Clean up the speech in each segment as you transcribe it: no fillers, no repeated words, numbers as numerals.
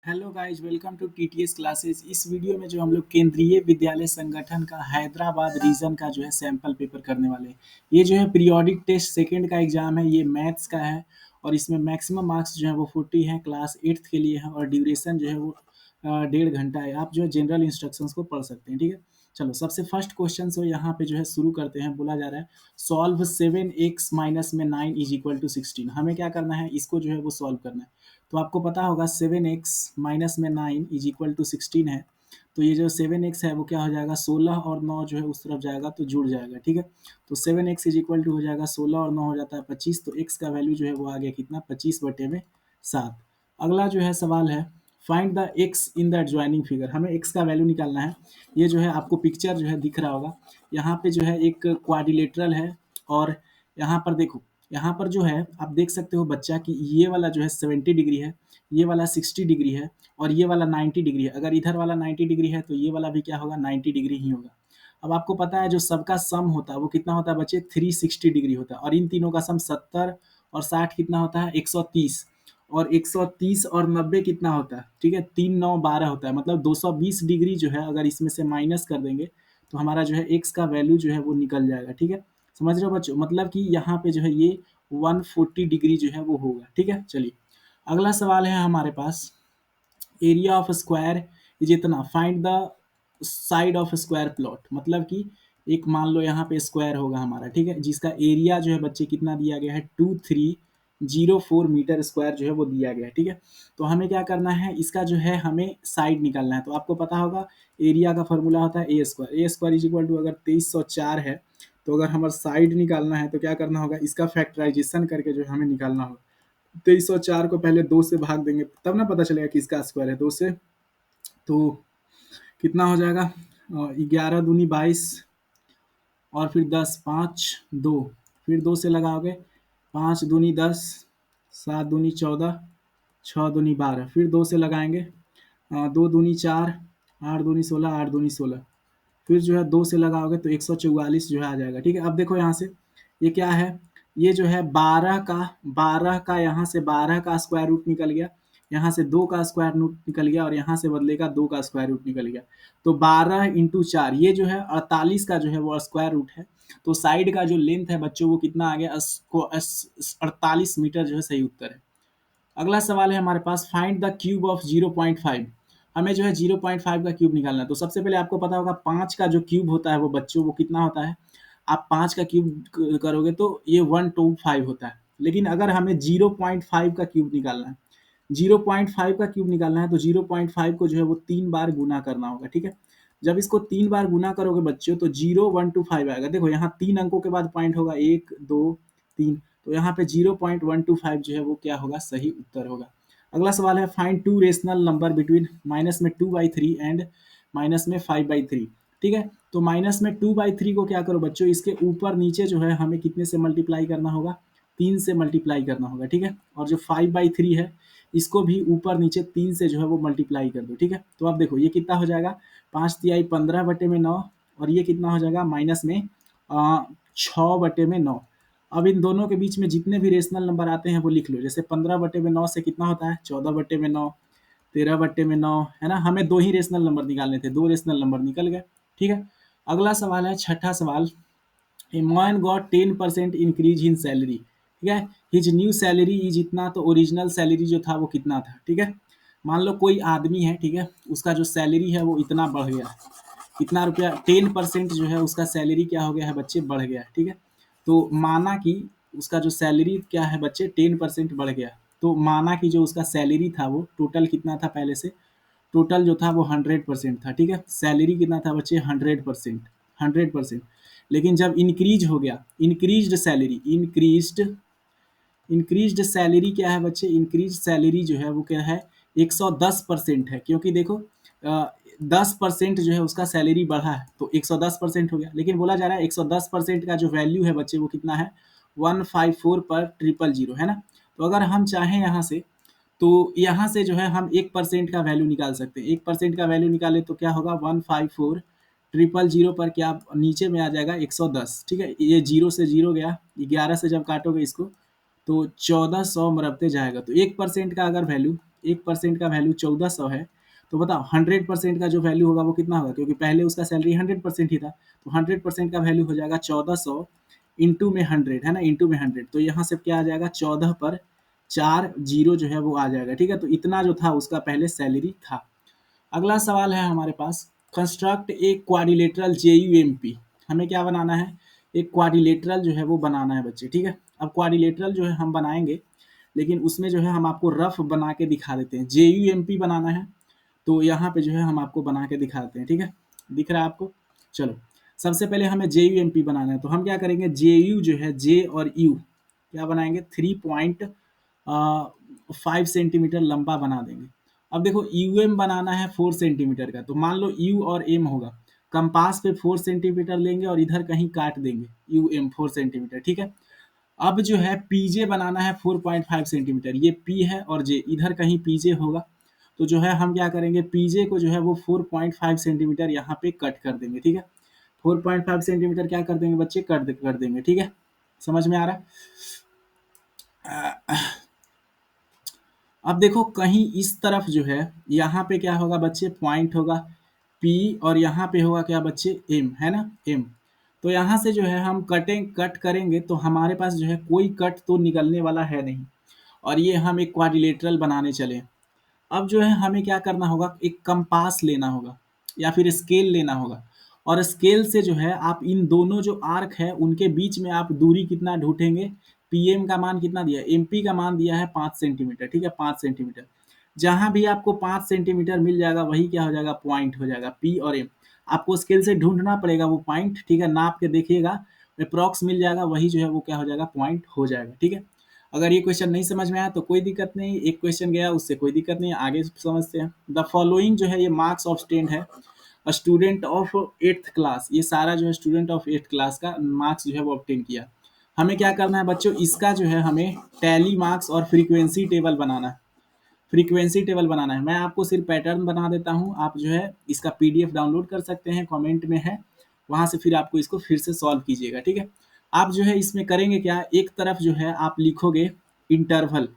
Hello guys, welcome to TTS classes. इस video में जो हम लोग केंद्रीय विद्यालय संगठन का हैदराबाद रीजन का जो है सैंपल पेपर करने वाले हैं। ये जो है पीरियोडिक टेस्ट सेकंड का एग्जाम है, ये मैथ्स का है और इसमें मैक्सिमम मार्क्स जो है वो 40 हैं, क्लास 8th के लिए है और ड्यूरेशन जो है वो 1.5 घंटा है। आप जो है जनरल इंस्ट्रक्शंस को पढ़ सकते हैं, ठीक है। चलो सबसे फर्स्ट क्वेश्चन से यहाँ पे जो है शुरू करते हैं। बोला जा रहा है सॉल्व 7x माइनस में 9 इज इक्वल टू 16। हमें क्या करना है, इसको जो है वो सॉल्व करना है। तो आपको पता होगा 7x माइनस में 9 इज इक्वल टू 16 है। तो ये जो 7x है वो क्या हो जाएगा, 16 और 9 जो है उस तरफ जाएगा तो जुड़ जाएगा, ठीक है। तो 7x इज इक्वल टू हो जाएगा 16 और 9 हो जाता है 25। तो x का वैल्यू जो है वो आ गया कितना, 25/7। अगला जो है सवाल है find the x in the adjoining figure. हमें x का वैल्यू निकालना है। ये जो है आपको पिक्चर जो है दिख रहा होगा, यहाँ पे जो है एक क्वाड्रिलेटरल है और यहाँ पर देखो, यहाँ पर जो है आप देख सकते हो बच्चा कि ये वाला जो है 70 डिग्री है, ये वाला 60 डिग्री है और ये वाला 90 डिग्री है। अगर इधर वाला 90 डिग्री है तो ये वाला भी क्या होगा, 90 डिग्री ही होगा। अब आपको पता है जो सबका सम होता है वो कितना होता है बच्चे, 360 डिग्री होता है और इन तीनों का सम 70 और 60 कितना होता है, 130। और 130 और 90 कितना होता है, ठीक है, 3 9 12 होता है। मतलब 220 डिग्री जो है अगर इसमें से माइनस कर देंगे तो हमारा जो है एक्स का वैल्यू जो है वो निकल जाएगा, ठीक है। समझ रहे हो बच्चों, मतलब कि यहाँ पे जो है ये 140 डिग्री जो है वो होगा, ठीक है। चलिए अगला सवाल है हमारे पास, एरिया ऑफ स्क्वायर इज इतना, find the side of square plot. मतलब कि एक मान लो यहाँ पे स्क्वायर होगा हमारा, ठीक है, जिसका एरिया जो है बच्चे कितना दिया गया है, 2304 मीटर स्क्वायर जो है वो दिया गया है, ठीक है। तो हमें क्या करना है, इसका जो है हमें साइड निकालना है। तो आपको पता होगा एरिया का फॉर्मूला होता है ए स्क्वायर इज इक्वल टू, अगर 2304 है तो अगर हमारा साइड निकालना है तो क्या करना होगा, इसका फैक्टराइजेशन करके जो है हमें निकालना होगा। 2304 को पहले 2 से भाग देंगे तब ना पता चलेगा कि इसका स्क्वायर है, 2 से। तो कितना हो जाएगा, 11 दूनी 22 और फिर 10, 5 2, फिर 2 से लगाओगे, 5 दूनी 10, 7 दूनी 14, 6 दूनी 12, फिर 2 से लगाएंगे, 2 दूनी 4, 8 दूनी 16, 8 दूनी 16, फिर जो है 2 से लगाओगे तो 144 जो है आ जाएगा, ठीक है। अब देखो यहाँ से ये क्या है, ये जो है 12 का यहाँ से 12 का स्क्वायर रूट निकल गया, यहाँ से 2 का स्क्वायर रूट निकल गया और यहाँ से बदलेगा 2 का स्क्वायर रूट निकल गया। तो 12 इंटू 4 ये जो है 48 का जो है वो स्क्वायर रूट है। तो साइड का जो लेंथ है बच्चों वो कितना आ गया, 48 मीटर जो है सही उत्तर है। अगला सवाल है हमारे पास, फाइंड द क्यूब ऑफ 0.5। हमें जो है 0.5 का क्यूब निकालना है। तो सबसे पहले आपको पता होगा 5 का जो क्यूब होता है वो बच्चों वो कितना होता है, आप 5 का क्यूब करोगे तो ये 125 होता है। लेकिन अगर हमें 0.5 का क्यूब निकालना है, 0.5 का क्यूब निकालना है तो 0.5 को जो है वो 3 बार गुना करना होगा, ठीक है। जब इसको 3 बार गुना करोगे बच्चों तो 0,125 आएगा। देखो यहाँ 3 अंकों के बाद पॉइंट होगा, 1 2 3, तो यहाँ पे 0.125 जो है वो क्या होगा, सही उत्तर होगा। अगला सवाल है find two rational number between minus में 2/3 एंड माइनस में 5/3, ठीक है। तो माइनस में 2/3 को क्या करो बच्चों, इसके ऊपर नीचे जो है हमें कितने से मल्टीप्लाई करना होगा, 3 से मल्टीप्लाई करना होगा, ठीक है। और जो 5/3 है इसको भी ऊपर नीचे 3 से जो है वो मल्टीप्लाई कर दो, ठीक है। तो अब देखो ये कितना हो जाएगा, 5 तिहाई 15/9 और ये कितना हो जाएगा माइनस में 6/9। अब इन दोनों के बीच में जितने भी रेशनल नंबर आते हैं वो लिख लो। जैसे 15/9 से कितना होता है, 14/9, 13/9, है ना। हमें 2 ही रेशनल नंबर निकालने थे, 2 रेशनल नंबर निकल गए, ठीक है। अगला सवाल है छठा सवाल, a man got 10% increase in salary, ठीक है। हिज न्यू सैलरी इज इतना, तो ओरिजिनल सैलरी जो था वो कितना था, ठीक है। मान लो कोई आदमी है, ठीक है, उसका जो सैलरी है वो इतना बढ़ गया है, कितना रुपया, 10% जो है उसका सैलरी क्या हो गया है बच्चे, बढ़ गया है, ठीक है। तो माना कि उसका जो सैलरी क्या है बच्चे, 10% बढ़ गया। तो माना कि जो उसका सैलरी था वो टोटल कितना था, पहले से टोटल जो था वो 100% था, ठीक है। सैलरी कितना था बच्चे, 100%, 100%। लेकिन जब इंक्रीज हो गया, इंक्रीज्ड सैलरी क्या है बच्चे, इंक्रीज सैलरी जो है वो क्या है, 110% है। क्योंकि देखो 10% जो है उसका सैलरी बढ़ा है तो 110% हो गया। लेकिन बोला जा रहा है 110% का जो वैल्यू है बच्चे वो कितना है, 154/000, है ना। तो अगर हम चाहें यहाँ से, तो यहाँ से जो है हम 1% का वैल्यू निकाल सकते हैं। 1% का वैल्यू निकाले तो क्या होगा, 154/000 पर क्या नीचे में आ जाएगा 110, ठीक है। ये 0 से 0 गया, 11 से जब काटोगे इसको तो 1400 मरबते जाएगा। तो 1% का अगर वैल्यू 1% का वैल्यू 1400 है, तो बताओ 100% का जो वैल्यू होगा वो कितना होगा, क्योंकि पहले उसका सैलरी 100% ही था, तो 100% का वैल्यू हो जाएगा 1400 इंटू में 100 है ना, इंटू में 100, तो यहाँ से क्या आ जाएगा 14 पर 4 जीरो जो है वो आ जाएगा, ठीक है। तो इतना जो था उसका पहले सैलरी था। अगला सवाल है हमारे पास, कंस्ट्रक्ट एक क्वाड्रिलेटरल जेयूएमपी। हमें क्या बनाना है, एक क्वाड्रिलेटरल जो है वो बनाना है बच्चे, ठीक है। अब क्वाड्रिलेटरल जो है हम बनाएंगे, लेकिन उसमें जो है हम आपको रफ बना के दिखा देते हैं। जेयूएमपी बनाना है, तो यहाँ पे जो है हम आपको बना के दिखाते हैं, ठीक है। दिख रहा है आपको? चलो, सबसे पहले हमें जेयूएमपी बनाना है, तो हम क्या करेंगे, जेयू जो है, जे और यू क्या बनाएंगे, 3.5 सेंटीमीटर लंबा बना देंगे। अब देखो यूएम बनाना है 4 सेंटीमीटर का, तो मान लो यू और एम होगा, कंपास पे 4 सेंटीमीटर लेंगे और इधर कहीं काट देंगे, यू एम 4 सेंटीमीटर, ठीक है। अब जो है पीजे बनाना है 4.5 सेंटीमीटर, ये पी है और जे, इधर कहीं पीजे होगा, तो जो है हम क्या करेंगे, पीजे को जो है वो 4.5 सेंटीमीटर यहाँ पे कट कर देंगे, ठीक है। 4.5 सेंटीमीटर क्या कर देंगे बच्चे, कर देंगे, ठीक है। समझ में आ रहा है? अब देखो कहीं इस तरफ जो है, यहाँ पे क्या होगा बच्चे, पॉइंट होगा P, और यहाँ पे होगा क्या बच्चे, M, है ना, M। तो यहाँ से जो है हम कट करेंगे, तो हमारे पास जो है कोई कट तो निकलने वाला है नहीं, और ये हम एक क्वाड्रिलेटरल बनाने चले। अब जो है हमें क्या करना होगा, एक कंपास लेना होगा या फिर स्केल लेना होगा, और स्केल से जो है आप इन दोनों जो आर्क है उनके बीच में आप दूरी कितना ढूंढेंगे। पीएम का मान कितना दिया है, एमपी का मान दिया है 5 सेंटीमीटर, ठीक है, 5 सेंटीमीटर। जहां भी आपको 5 सेंटीमीटर मिल जाएगा वही क्या हो जाएगा, पॉइंट हो जाएगा, पी और एम। आपको स्केल से ढूंढना पड़ेगा वो पॉइंट, ठीक है, नाप के देखिएगा, अप्रॉक्स मिल जाएगा, वही जो है वो क्या हो जाएगा, पॉइंट हो जाएगा, ठीक है। अगर ये क्वेश्चन नहीं समझ में आया तो कोई दिक्कत नहीं, एक क्वेश्चन गया उससे कोई दिक्कत नहीं, आगे समझते हैं। द फॉलोइंग जो है ये मार्क्स ऑफ स्टूडेंट है, स्टूडेंट ऑफ 8th क्लास, ये सारा जो है स्टूडेंट ऑफ 8th क्लास का मार्क्स जो है वो ऑब्टेन किया। हमें क्या करना है बच्चों, इसका जो है हमें टैली मार्क्स और फ्रीक्वेंसी टेबल बनाना है। फ्रीक्वेंसी टेबल बनाना है, मैं आपको सिर्फ पैटर्न बना देता हूँ, आप जो है इसका पीडीएफ डाउनलोड कर सकते हैं, कमेंट में है, वहां से फिर आपको इसको फिर से सॉल्व कीजिएगा, ठीक है। आप जो है इसमें करेंगे क्या, एक तरफ जो है आप लिखोगे इंटरवल,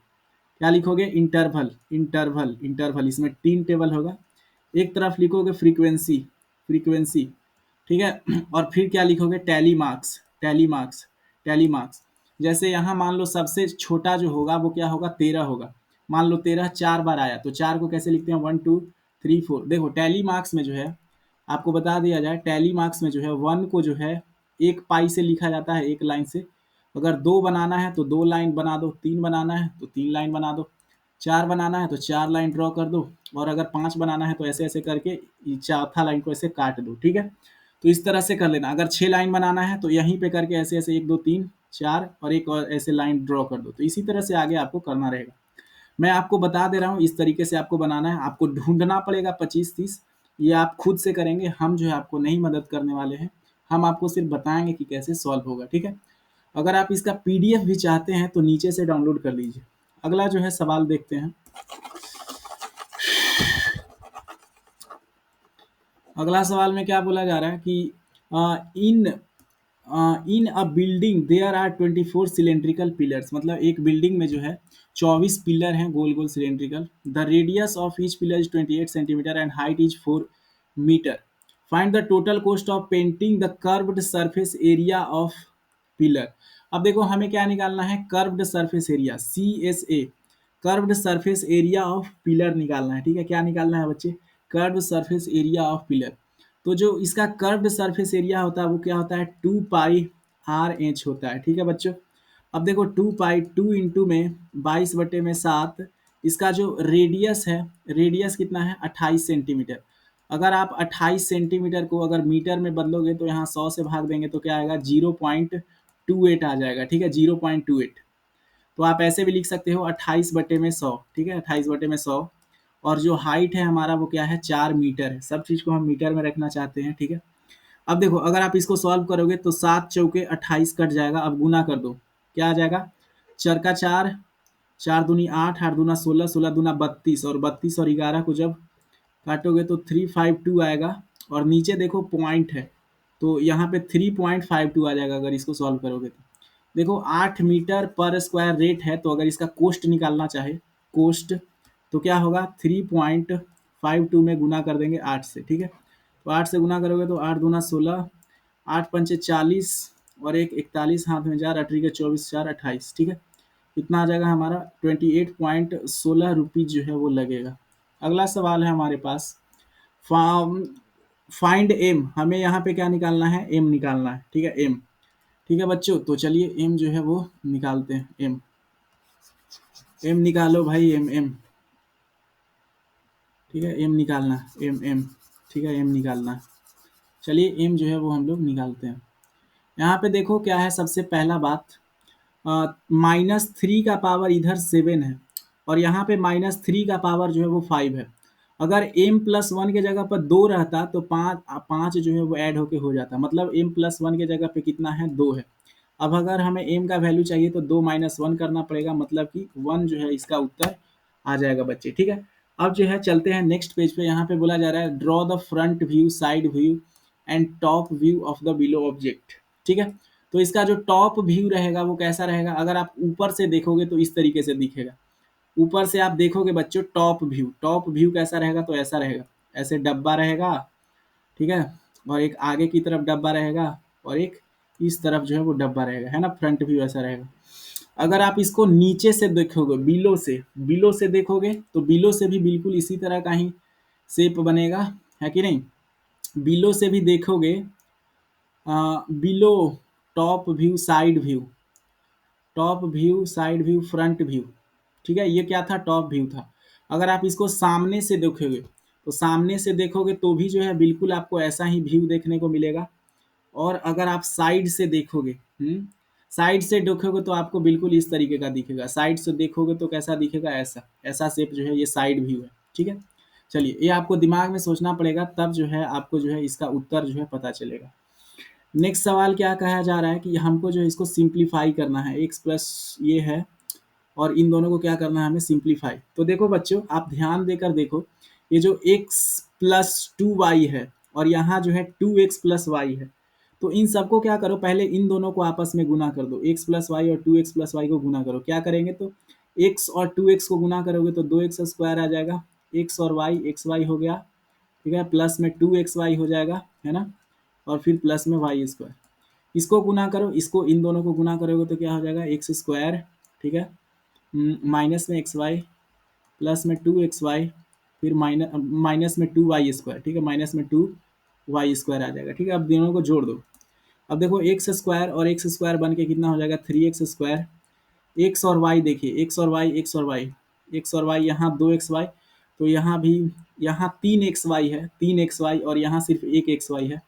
क्या लिखोगे, इंटरवल, इंटरवल, इंटरवल, इसमें 3 टेबल होगा। एक तरफ लिखोगे फ्रीक्वेंसी, फ्रीक्वेंसी, ठीक है, और फिर क्या लिखोगे, tally marks, tally marks, tally marks. जैसे यहाँ मान लो सबसे छोटा जो होगा वो क्या होगा, 13 होगा। मान लो 13 4 बार आया, तो 4 को कैसे लिखते हैं, 1 2 3 4। देखो टैली मार्क्स में जो है आपको बता दिया जाए, टैली मार्क्स में जो है 1 को जो है 1 पाई से लिखा जाता है, 1 लाइन से। अगर 2 बनाना है तो 2 लाइन बना दो, 3 बनाना है तो 3 लाइन बना दो, 4 बनाना है तो 4 लाइन ड्रॉ कर दो, और अगर 5 बनाना है तो ऐसे ऐसे करके चौथा लाइन को ऐसे काट दो, ठीक है। तो इस तरह से कर लेना। अगर 6 लाइन बनाना है तो यहीं पे करके ऐसे ऐसे 1 2 3 4 और एक और ऐसे लाइन ड्रॉ कर दो, तो इसी तरह से आगे आपको करना रहेगा। मैं आपको बता दे रहा हूँ, इस तरीके से आपको बनाना है, आपको ढूंढना पड़ेगा 25 30, ये आप खुद से करेंगे, हम जो है आपको नहीं मदद करने वाले हैं, हम आपको सिर्फ बताएंगे कि कैसे सॉल्व होगा, ठीक है। अगर आप इसका पीडीएफ भी चाहते हैं तो नीचे से डाउनलोड कर लीजिए। अगला जो है सवाल देखते हैं। अगला सवाल में क्या बोला जा रहा है कि in in a building there are 24 cylindrical pillars, मतलब एक बिल्डिंग में जो है 24 पिलर हैं गोल गोल cylindrical. The radius of each pillar is 28 centimetre and height is 4 metre. Find the total cost of painting the curved surface area of pillar. अब देखो हमें क्या निकालना है, curved surface area, CSA, curved surface area of pillar निकालना है, ठीक है। क्या निकालना है बच्चे, curved surface area of pillar. तो जो इसका कर्व्ड सरफेस एरिया होता है वो क्या होता है, 2πRH होता है, ठीक है बच्चों। अब देखो 2π, 2 इंटू में 22/7, इसका जो रेडियस है, रेडियस कितना है, 28 सेंटीमीटर। अगर आप 28 सेंटीमीटर को अगर मीटर में बदलोगे तो यहाँ 100 से भाग देंगे तो क्या आएगा, 0.28 आ जाएगा, ठीक है, 0.28। तो आप ऐसे भी लिख सकते हो 28/100, ठीक है, 28/100। और जो हाइट है हमारा वो क्या है, 4 मीटर है, सब चीज़ को हम मीटर में रखना चाहते हैं, ठीक है। अब देखो अगर आप इसको सॉल्व करोगे तो 7 चौके 28 कट जाएगा, अब गुना कर दो, क्या आ जाएगा, चर का 4, 4 दूनी 8, 8 दूना 16, 16 दूना 32, और 32 और 11 को जब काटोगे तो 352 आएगा, और नीचे देखो पॉइंट है तो यहाँ पे 3.52 आ जाएगा अगर इसको सॉल्व करोगे तो। देखो 8 मीटर पर स्क्वायर रेट है, तो अगर इसका कोस्ट निकालना चाहे, कोस्ट तो क्या होगा 3.52 में गुना कर देंगे 8 से, ठीक है। तो 8 से गुना करोगे तो 8 दूना 16, 8 पंचे 40 और एक 41 हाथ में जार, अटरी के 24 4 28, ठीक है। कितना आ जाएगा हमारा 28.16 रुपीज जो है वो लगेगा। अगला सवाल है हमारे पास, फाइंड एम, हमें यहाँ पे क्या निकालना है, एम निकालना है, ठीक है, एम। ठीक है बच्चों, तो चलिए एम जो है वो निकालते हैं, एम। एम निकालो भाई, एम एम, ठीक है, एम निकालना, एम एम, ठीक है, एम निकालना। चलिए एम जो है वो हम लोग निकालते हैं। यहाँ पे देखो क्या है, सबसे पहला बात, -3 का पावर इधर 7 है और यहाँ पे -3 का पावर जो है वो 5 है। अगर m+1 के जगह पर 2 रहता तो 5 जो है वो ऐड होके हो जाता, मतलब m+1 के जगह पे कितना है, 2 है। अब अगर हमें m का वैल्यू चाहिए तो 2 - 1 करना पड़ेगा, मतलब कि 1 जो है इसका उत्तर आ जाएगा बच्चे, ठीक है। अब जो है चलते हैं नेक्स्ट पेज पे। यहाँ पे बोला जा रहा है draw the front view, side view and top view of the below object, ठीक है। तो इसका जो टॉप व्यू रहेगा वो कैसा रहेगा, अगर आप ऊपर से देखोगे तो इस तरीके से दिखेगा। ऊपर से आप देखोगे बच्चों टॉप व्यू, टॉप व्यू कैसा रहेगा, तो ऐसा रहेगा, ऐसे डब्बा रहेगा, ठीक है। और एक आगे की तरफ डब्बा रहेगा और एक इस तरफ जो है वो डब्बा रहेगा, है ना, फ्रंट व्यू ऐसा रहेगा। अगर आप इसको नीचे से देखोगे, बिलो से देखोगे तो बिलो से भी बिल्कुल इसी तरह का ही शेप बनेगा, है कि नहीं। बिलो से भी देखोगे, below, top view, side view, top view, side view, front view, ठीक है, ये क्या था, टॉप व्यू था। अगर आप इसको सामने से देखोगे तो सामने से देखोगे तो भी जो है बिल्कुल आपको ऐसा ही व्यू देखने को मिलेगा। और अगर आप साइड से देखोगे, साइड से देखोगे तो आपको बिल्कुल इस तरीके का दिखेगा। साइड से देखोगे तो कैसा दिखेगा, ऐसा ऐसा शेप जो है ये साइड व्यू है, ठीक है। चलिए ये आपको दिमाग में सोचना पड़ेगा, तब जो है आपको जो है इसका उत्तर जो है पता चलेगा। नेक्स्ट सवाल क्या कहा जा रहा है कि हमको जो है इसको सिंप्लीफाई करना है, x प्लस ये है और इन दोनों को क्या करना है, हमें सिंप्लीफाई। तो देखो बच्चों आप ध्यान देकर देखो, ये जो x प्लस 2y है और यहाँ जो है 2x प्लस वाई है, तो इन सबको क्या करो, पहले इन दोनों को आपस में गुना कर दो, x प्लस वाई और 2x प्लस वाई को गुना करो। क्या करेंगे, तो x और 2x को गुना करोगे तो 2x स्क्वायर आ जाएगा, x और y, एक्स वाई हो गया, ठीक है, प्लस में 2xy हो जाएगा, है ना, और फिर प्लस में वाई स्क्वायर। इसको गुना करो, इसको इन दोनों को गुना करोगे तो क्या हो जाएगा, एक्स स्क्वायर, ठीक है, माइनस में एक्स वाई, प्लस में 2xy, फिर माइनस में 2y स्क्वायर, ठीक है, माइनस में 2y स्क्वायर आ जाएगा, ठीक है। अब दोनों को जोड़ दो। अब देखो एक्स स्क्वायर और एक्स स्क्वायर बन के कितना हो जाएगा, 3x स्क्वायर। एक्स और वाई देखिए, एक्स और वाई, एक्स और वाई, एक्स और वाई, यहाँ 2xy, तो यहाँ भी, यहाँ 3xy है, 3xy और यहाँ सिर्फ एक xy है,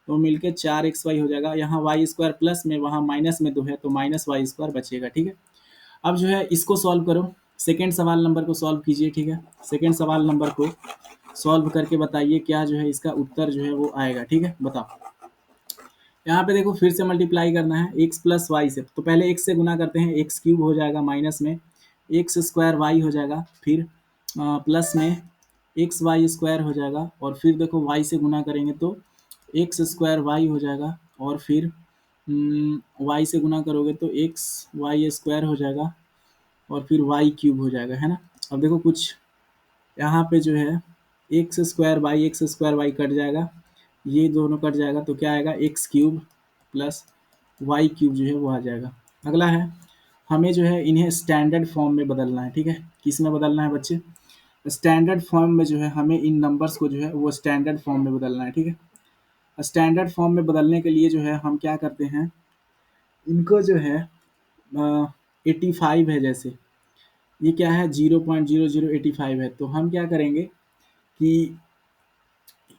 तो मिलके 4xy हो जाएगा। यहाँ वाई स्क्वायर प्लस में, वहाँ माइनस में 2 है तो माइनस वाई स्क्वायर बचेगा, ठीक है। अब जो है इसको सॉल्व करो, सेकेंड सवाल नंबर को सॉल्व कीजिए, ठीक है। सेकेंड सवाल नंबर को सॉल्व करके बताइए क्या जो है इसका उत्तर जो है वो आएगा, ठीक है, बताओ। यहाँ पे देखो फिर से मल्टीप्लाई करना है x प्लस वाई से, तो पहले x से गुना करते हैं, एक्स क्यूब हो जाएगा, माइनस में एक्स स्क्वायर वाई हो जाएगा, फिर प्लस में एक्स वाई स्क्वायर हो जाएगा, और फिर देखो y से गुना करेंगे तो एक्स स्क्वायर वाई हो जाएगा, और फिर y से गुना करोगे तो एक्स वाई स्क्वायर हो जाएगा, और फिर वाई क्यूब हो जाएगा, है ना। अब देखो कुछ यहाँ पे जो है एक्स स्क्वायर वाई कट जाएगा, ये दोनों कट जाएगा, तो क्या आएगा, X cube plus Y cube जो है वो आ जाएगा। अगला है, हमें जो है इन्हें स्टैंडर्ड फॉर्म में बदलना है, ठीक है। किस में बदलना है बच्चे, स्टैंडर्ड फॉर्म में जो है हमें इन नंबर्स को जो है वो स्टैंडर्ड फॉर्म में बदलना है, ठीक है। स्टैंडर्ड फॉर्म में बदलने के लिए जो है हम क्या करते हैं, इनको जो है 85 है, जैसे ये क्या है, 0.0085 है, तो हम क्या करेंगे कि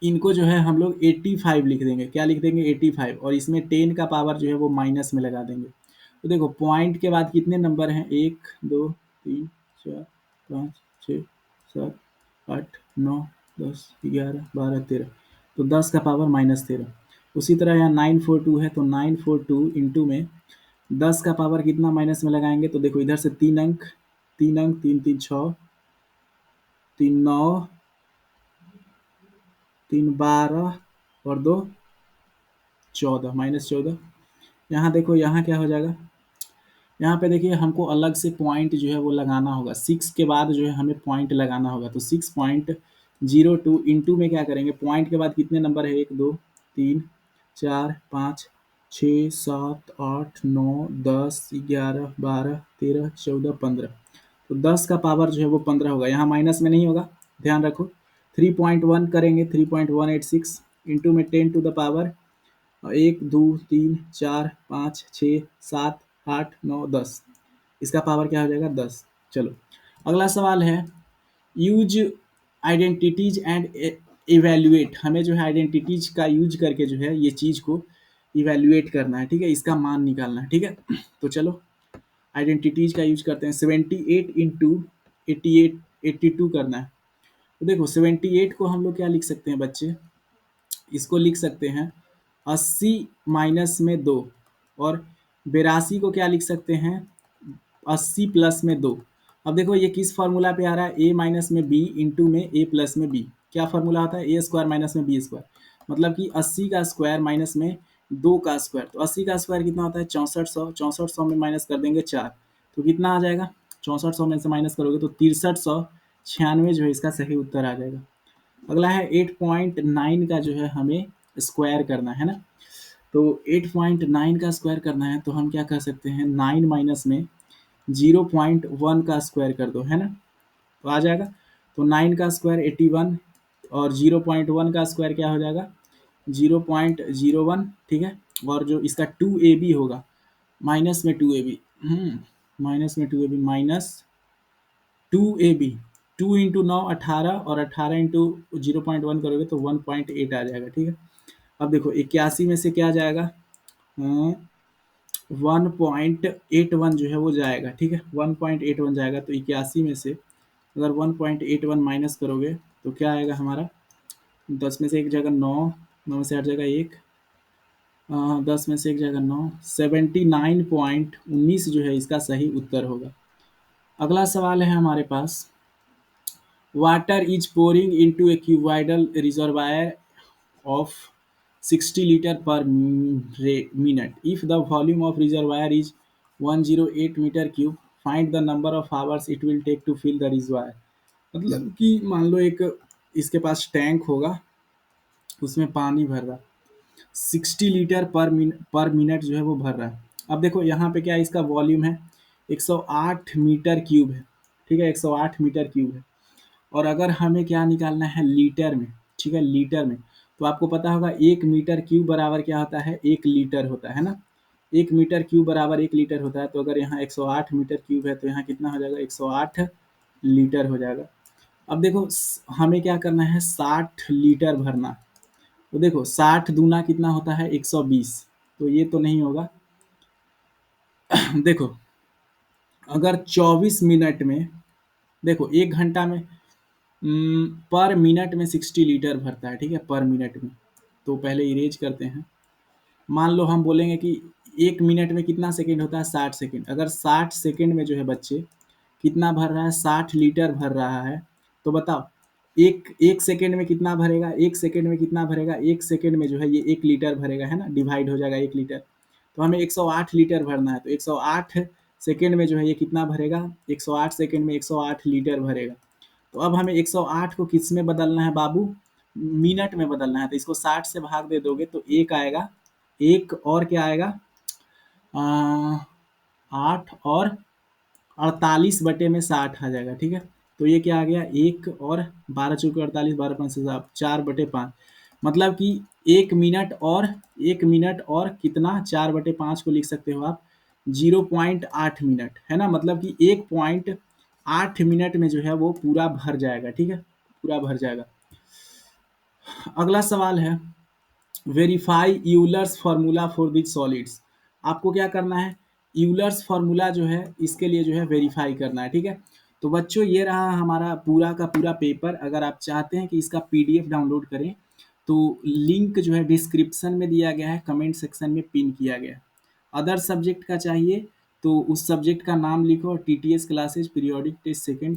इनको जो है हम लोग 85 लिख देंगे। क्या लिख देंगे, 85, और इसमें 10 का पावर जो है वो माइनस में लगा देंगे। तो देखो पॉइंट के बाद कितने नंबर हैं, 1 2 3 4 5 6 7 8 9 10 11 12 13, तो 10 का पावर -13। उसी तरह यहाँ 942 है, तो 942 इंटू में 10 का पावर कितना माइनस में लगाएंगे, तो देखो इधर से 3 अंक, 3 अंक, 3 3 6, 3 9, 3 12 और 2 14, -14। यहाँ देखो यहाँ क्या हो जाएगा, यहाँ पे देखिए हमको अलग से पॉइंट जो है वो लगाना होगा, 6 के बाद जो है हमें पॉइंट लगाना होगा। तो 6.02 इंटू में क्या करेंगे, पॉइंट के बाद कितने नंबर है, 1 2 3 4 5 6 7 8 9 10 11 12 13 14 15। तो 10 का पावर जो है वो 15 होगा, यहाँ माइनस में नहीं होगा, ध्यान रखो। 3.1 करेंगे, 3.186 इंटू में 10 टू द पावर 1 2 3 4 5 6 7 8 9 10, इसका पावर क्या हो जाएगा, 10। चलो अगला सवाल है, यूज आइडेंटिटीज एंड इवेल्युएट। हमें जो है आइडेंटिटीज का यूज करके जो है ये चीज़ को इवेल्युएट करना है, ठीक है, इसका मान निकालना है, ठीक है। तो चलो आइडेंटिटीज का यूज करते हैं। 78 इंटू 88 82 करना है। तो देखो 78 को हम लोग क्या लिख सकते हैं बच्चे, इसको लिख सकते हैं 80 माइनस में 2, और 82 को क्या लिख सकते हैं, 80 प्लस में 2। अब देखो ये किस फार्मूला पे आ रहा है, ए माइनस में बी इंटू में ए प्लस में बी। क्या फार्मूला होता है, ए स्क्वायर माइनस में बी स्क्वायर, मतलब कि 80 का स्क्वायर माइनस में 2 का स्क्वायर। तो 80 का स्क्वायर कितना होता है, 6400। 6400 में माइनस कर देंगे 4, तो कितना आ जाएगा, 6400 में से माइनस करोगे तो 6396 जो है इसका सही उत्तर आ जाएगा। अगला है 8.9 का जो है हमें स्क्वायर करना है ना। तो 8.9 का स्क्वायर करना है, तो हम क्या कर सकते हैं, 9 माइनस में 0.1 का स्क्वायर कर दो, है ना, तो आ जाएगा। तो 9 का स्क्वायर 81, और 0.1 का स्क्वायर क्या हो जाएगा, 0.01, ठीक है। और जो इसका 2ab होगा, माइनस में 2ab, माइनस में 2ab, माइनस 2ab, 2 इंटू 9 18, और 18 इंटू 0.1 करोगे तो 1.8 आ जाएगा, ठीक है। अब देखो 81 में से क्या जाएगा, 1.81 जो है वो जाएगा, ठीक है, 1.81 जाएगा। तो 81 में से अगर 1.81 माइनस करोगे तो क्या आएगा हमारा, 10 में से एक जगह 9, 9 में से हट जाएगा 1, 10 में से एक जगह 9, 79.19 जो है इसका सही उत्तर होगा। अगला सवाल है हमारे पास, water is pouring into a cuboidal reservoir of 60 liter per minute. If the volume of reservoir is 108 meter cube, find the number of hours it will take to fill the reservoir. मतलब कि मान लो एक इसके पास tank होगा, उसमें पानी भर रहा, 60 लीटर पर मिनट जो है वो भर रहा है। अब देखो यहाँ पे क्या है, इसका वॉल्यूम है 108 मीटर क्यूब है, ठीक है, 108 मीटर क्यूब है। और अगर हमें क्या निकालना है लीटर में, ठीक है, लीटर में, तो आपको पता होगा 1 मीटर क्यूब बराबर क्या होता है, 1 लीटर होता है ना। 1 मीटर क्यूब बराबर 1 लीटर होता है। तो अगर यहाँ 108 मीटर क्यूब है तो यहाँ कितना हो जाएगा, 108 लीटर हो जाएगा। अब देखो हमें क्या करना है, 60 लीटर भरना। तो देखो 60 दूना कितना होता है, 120। तो ये तो नहीं होगा। देखो अगर 24 मिनट में, देखो 1 घंटा में पर मिनट में 60 लीटर भरता है, ठीक है, पर मिनट में। तो पहले इरेज करते हैं। मान लो हम बोलेंगे कि 1 मिनट में कितना सेकंड होता है, 60 सेकंड। अगर 60 सेकंड में जो है बच्चे कितना भर रहा है, 60 लीटर भर रहा है, तो बताओ एक एक सेकंड में कितना भरेगा, 1 सेकंड में कितना भरेगा, 1 सेकंड में जो है ये 1 लीटर भरेगा, है ना, डिवाइड हो जाएगा 1 लीटर। तो हमें 108 लीटर भरना है, तो 108 सेकंड में जो है ये कितना भरेगा, 108 सेकंड में 108 लीटर भरेगा। तो अब हमें 108 को किस में बदलना है बाबू, मिनट में बदलना है। तो इसको 60 से भाग दे दोगे तो 1 आएगा, 1 और क्या आएगा, 8 और 48 में 60 आ जाएगा, ठीक है। तो ये क्या आ गया, 1 और 12 चौके 48, 12 5 4/5, मतलब कि 1 मिनट और कितना, 4/5 को लिख सकते हो आप 0.8 मिनट, है ना, मतलब कि 1.8 मिनट में जो है वो पूरा भर जाएगा, ठीक है, पूरा भर जाएगा। अगला सवाल है, verify Euler's formula for this solids. आपको क्या करना है, यूलर्स फार्मूला जो है इसके लिए जो है वेरीफाई करना है, ठीक है। तो बच्चों ये रहा हमारा पूरा का पूरा पेपर। अगर आप चाहते हैं कि इसका पीडीएफ डाउनलोड करें तो लिंक जो है डिस्क्रिप्शन में दिया गया है, कमेंट सेक्शन में पिन किया गया है। अदर सब्जेक्ट का चाहिए तो उस सब्जेक्ट का नाम लिखो, TTS classes periodic test second